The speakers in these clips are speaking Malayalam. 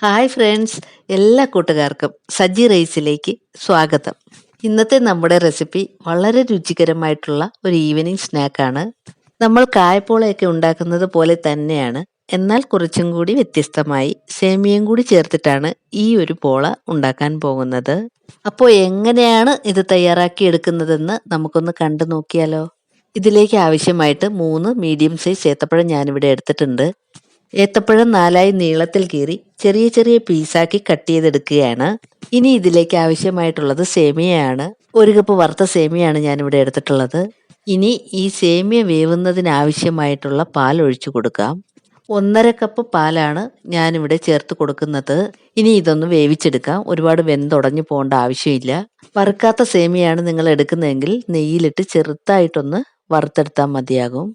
ഹായ് ഫ്രണ്ട്സ്, എല്ലാ കൂട്ടുകാർക്കും സജ്ജി റൈസിലേക്ക് സ്വാഗതം. ഇന്നത്തെ നമ്മുടെ റെസിപ്പി വളരെ രുചികരമായിട്ടുള്ള ഒരു ഈവനിങ് സ്നാക്കാണ്. നമ്മൾ കായപ്പോളയൊക്കെ ഉണ്ടാക്കുന്നത് പോലെ തന്നെയാണ്, എന്നാൽ കുറച്ചും കൂടി വ്യത്യസ്തമായി സേമിയയും കൂടി ചേർത്തിട്ടാണ് ഈ ഒരു പോള ഉണ്ടാക്കാൻ പോകുന്നത്. അപ്പോൾ എങ്ങനെയാണ് ഇത് തയ്യാറാക്കി എടുക്കുന്നതെന്ന് നമുക്കൊന്ന് കണ്ടു നോക്കിയാലോ. ഇതിലേക്ക് ആവശ്യമായിട്ട് 3 മീഡിയം സൈസ് ഏത്തപ്പഴം ഞാനിവിടെ എടുത്തിട്ടുണ്ട്. ഏത്തപ്പഴം 4 നീളത്തിൽ കീറി ചെറിയ ചെറിയ പീസാക്കി കട്ട് ചെയ്തെടുക്കുകയാണ്. ഇനി ഇതിലേക്ക് ആവശ്യമായിട്ടുള്ളത് സേമിയയാണ്. 1 കപ്പ് വറുത്ത സേമിയയാണ് ഞാനിവിടെ എടുത്തിട്ടുള്ളത്. ഇനി ഈ സേമിയ വേവുന്നതിന് ആവശ്യമായിട്ടുള്ള പാൽ ഒഴിച്ചു കൊടുക്കാം. 1.5 കപ്പ് പാലാണ് ഞാനിവിടെ ചേർത്ത് കൊടുക്കുന്നത്. ഇനി ഇതൊന്ന് വേവിച്ചെടുക്കാം. ഒരുപാട് വെന്തുടഞ്ഞു പോകേണ്ട ആവശ്യമില്ല. വറുക്കാത്ത സേമിയയാണ് നിങ്ങൾ എടുക്കുന്നതെങ്കിൽ നെയ്യിലിട്ട് ചെറുതായിട്ടൊന്ന് വറുത്തെടുത്താൽ മതിയാകും.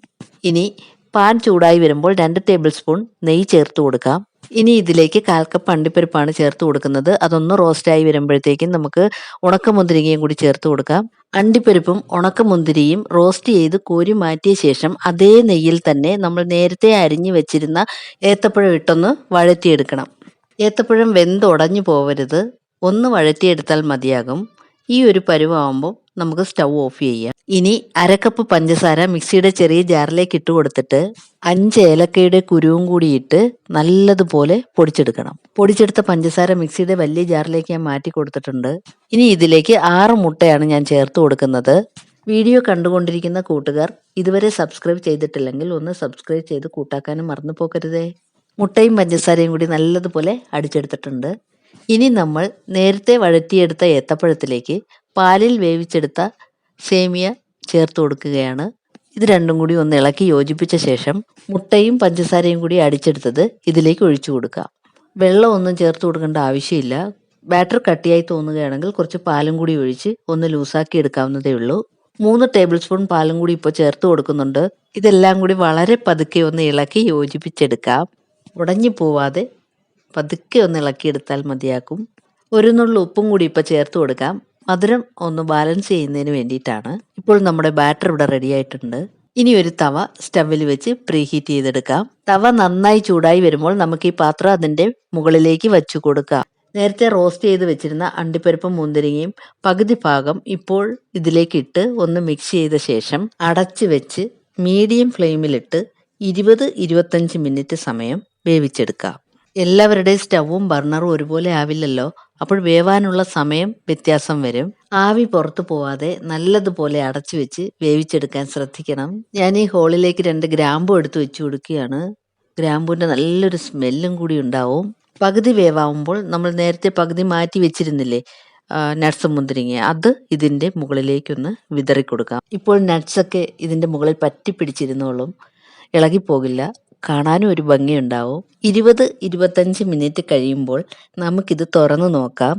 ഇനി പാൻ ചൂടായി വരുമ്പോൾ 2 ടേബിൾ സ്പൂൺ നെയ്യ് ചേർത്ത് കൊടുക്കാം. ഇനി ഇതിലേക്ക് 1/4 കപ്പ് അണ്ടിപ്പരിപ്പാണ് ചേർത്ത് കൊടുക്കുന്നത്. അതൊന്ന് റോസ്റ്റായി വരുമ്പോഴത്തേക്കും നമുക്ക് ഉണക്കമുന്തിരിങ്ങയും കൂടി ചേർത്ത് കൊടുക്കാം. അണ്ടിപ്പരിപ്പും ഉണക്കമുന്തിരിയും റോസ്റ്റ് ചെയ്ത് കോരി മാറ്റിയ ശേഷം അതേ നെയ്യിൽ തന്നെ നമ്മൾ നേരത്തെ അരിഞ്ഞു വെച്ചിരുന്ന ഏത്തപ്പഴം ഇട്ടൊന്ന് വഴറ്റിയെടുക്കണം. ഏത്തപ്പഴം വെന്തുടഞ്ഞു പോവരുത്, ഒന്ന് വഴറ്റിയെടുത്താൽ മതിയാകും. ഈ ഒരു പരുവാകുമ്പോൾ നമുക്ക് സ്റ്റൗ ഓഫ് ചെയ്യാം. ഇനി 1/2 കപ്പ് പഞ്ചസാര മിക്സിയുടെ ചെറിയ ജാറിലേക്ക് ഇട്ട് കൊടുത്തിട്ട് 5 ഏലക്കയുടെ കുരുവും കൂടി ഇട്ട് നല്ലതുപോലെ പൊടിച്ചെടുക്കണം. പൊടിച്ചെടുത്ത പഞ്ചസാര മിക്സിയുടെ വലിയ ജാറിലേക്ക് ഞാൻ മാറ്റി കൊടുത്തിട്ടുണ്ട്. ഇനി ഇതിലേക്ക് 6 മുട്ടയാണ് ഞാൻ ചേർത്ത് കൊടുക്കുന്നത്. വീഡിയോ കണ്ടുകൊണ്ടിരിക്കുന്ന കൂട്ടുകാർ ഇതുവരെ സബ്സ്ക്രൈബ് ചെയ്തിട്ടില്ലെങ്കിൽ ഒന്ന് സബ്സ്ക്രൈബ് ചെയ്ത് കൂട്ടാക്കാനും മറന്നു പോകരുതേ. മുട്ടയും പഞ്ചസാരയും കൂടി നല്ലതുപോലെ അടിച്ചെടുത്തിട്ടുണ്ട്. ഇനി നമ്മൾ നേരത്തെ വഴറ്റിയെടുത്ത ഏത്തപ്പഴത്തിലേക്ക് പാലിൽ വേവിച്ചെടുത്ത സേമിയ ചേർത്ത് കൊടുക്കുകയാണ്. ഇത് രണ്ടും കൂടി ഒന്ന് ഇളക്കി യോജിപ്പിച്ച ശേഷം മുട്ടയും പഞ്ചസാരയും കൂടി അടിച്ചെടുത്തത് ഇതിലേക്ക് ഒഴിച്ചു കൊടുക്കാം. വെള്ളമൊന്നും ചേർത്ത് കൊടുക്കേണ്ട ആവശ്യമില്ല. ബാറ്റർ കട്ടിയായി തോന്നുകയാണെങ്കിൽ കുറച്ച് പാലും കൂടി ഒഴിച്ച് ഒന്ന് ലൂസാക്കി എടുക്കാവുന്നതേ ഉള്ളൂ. 3 ടേബിൾ സ്പൂൺ പാലും കൂടി ഇപ്പോൾ ചേർത്ത് കൊടുക്കുന്നുണ്ട്. ഇതെല്ലാം കൂടി വളരെ പതുക്കെ ഒന്ന് ഇളക്കി യോജിപ്പിച്ചെടുക്കാം. ഉടഞ്ഞു പോവാതെ പതുക്കെ ഒന്ന് ഇളക്കിയെടുത്താൽ മതിയാക്കും. 1 നുള്ളു ഉപ്പും കൂടി ഇപ്പോൾ ചേർത്ത് കൊടുക്കാം. മധുരം ഒന്ന് ബാലൻസ് ചെയ്യുന്നതിന് വേണ്ടിയിട്ടാണ്. ഇപ്പോൾ നമ്മുടെ ബാറ്റർ ഇവിടെ റെഡി ആയിട്ടുണ്ട്. ഇനി ഒരു തവ സ്റ്റവിൽ വെച്ച് പ്രീഹീറ്റ് ചെയ്തെടുക്കാം. തവ നന്നായി ചൂടായി വരുമ്പോൾ നമുക്ക് ഈ പാത്രം അതിൻ്റെ മുകളിലേക്ക് വച്ചു കൊടുക്കാം. നേരത്തെ റോസ്റ്റ് ചെയ്ത് വെച്ചിരുന്ന അണ്ടിപ്പരിപ്പും മുന്തിരിങ്ങയും പകുതി ഭാഗം ഇപ്പോൾ ഇതിലേക്ക് ഇട്ട് ഒന്ന് മിക്സ് ചെയ്ത ശേഷം അടച്ച് വെച്ച് മീഡിയം ഫ്ലെയിമിലിട്ട് 20-25 മിനിറ്റ് സമയം വേവിച്ചെടുക്കാം. എല്ലാവരുടെയും സ്റ്റൗവും ബർണറും ഒരുപോലെ ആവില്ലല്ലോ, അപ്പോൾ വേവാനുള്ള സമയം വ്യത്യാസം വരും. ആവി പുറത്തു പോവാതെ നല്ലതുപോലെ അടച്ചു വെച്ച് വേവിച്ചെടുക്കാൻ ശ്രദ്ധിക്കണം. ഞാൻ ഈ ഹോളിലേക്ക് 2 ഗ്രാമ്പു എടുത്ത് വെച്ച് കൊടുക്കുകയാണ്. ഗ്രാമ്പൂവിൻ്റെ നല്ലൊരു സ്മെല്ലും കൂടി ഉണ്ടാവും. പകുതി വേവാകുമ്പോൾ നമ്മൾ നേരത്തെ പകുതി മാറ്റി വെച്ചിരുന്നില്ലേ നട്ട്സ് മുന്തിരിങ്ങ, അത് ഇതിൻ്റെ മുകളിലേക്കൊന്ന് വിതറി കൊടുക്കാം. ഇപ്പോൾ നട്ട്സൊക്കെ ഇതിൻ്റെ മുകളിൽ പറ്റി പിടിച്ചിരുന്നോളും, ഇളകിപ്പോകില്ല, കാണാനും ഒരു ഭംഗിയുണ്ടാവും. 20-25 മിനിറ്റ് കഴിയുമ്പോൾ നമുക്കിത് തുറന്നു നോക്കാം.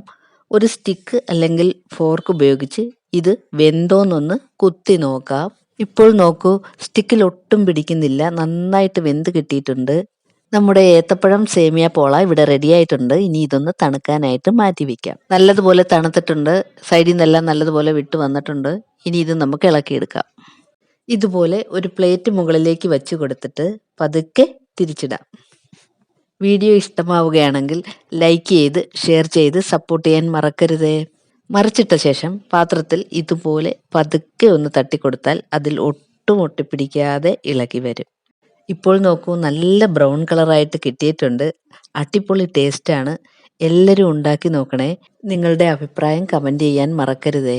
ഒരു സ്റ്റിക്ക് അല്ലെങ്കിൽ ഫോർക്ക് ഉപയോഗിച്ച് ഇത് വെന്തോന്നൊന്ന് കുത്തി നോക്കാം. ഇപ്പോൾ നോക്കൂ, സ്റ്റിക്കിൽ ഒട്ടും പിടിക്കുന്നില്ല, നന്നായിട്ട് വെന്ത് കിട്ടിയിട്ടുണ്ട്. നമ്മുടെ ഏത്തപ്പഴം സേമിയ പോള ഇവിടെ റെഡി ആയിട്ടുണ്ട്. ഇനി ഇതൊന്ന് തണുക്കാനായിട്ട് മാറ്റി വെക്കാം. നല്ലതുപോലെ തണുത്തിട്ടുണ്ട്, സൈഡിൽ നിന്നെല്ലാം നല്ലതുപോലെ വിട്ട് വന്നിട്ടുണ്ട്. ഇനി ഇത് നമുക്ക് ഇളക്കിയെടുക്കാം. ഇതുപോലെ ഒരു പ്ലേറ്റ് മുകളിലേക്ക് വെച്ച് കൊടുത്തിട്ട് പതുക്കെ തിരിച്ചിടാം. വീഡിയോ ഇഷ്ടമാവുകയാണെങ്കിൽ ലൈക്ക് ചെയ്ത് ഷെയർ ചെയ്ത് സപ്പോർട്ട് ചെയ്യാൻ മറക്കരുതേ. മറിച്ചിട്ട ശേഷം പാത്രത്തിൽ ഇതുപോലെ പതുക്കെ ഒന്ന് തട്ടിക്കൊടുത്താൽ അതിൽ ഒട്ടും ഒട്ടിപ്പിടിക്കാതെ ഇളകി വരും. ഇപ്പോൾ നോക്കൂ, നല്ല ബ്രൗൺ കളറായിട്ട് കിട്ടിയിട്ടുണ്ട്. അടിപൊളി ടേസ്റ്റാണ്. എല്ലാവരും ഉണ്ടാക്കി നോക്കണേ. നിങ്ങളുടെ അഭിപ്രായം കമൻറ്റ് ചെയ്യാൻ മറക്കരുതേ.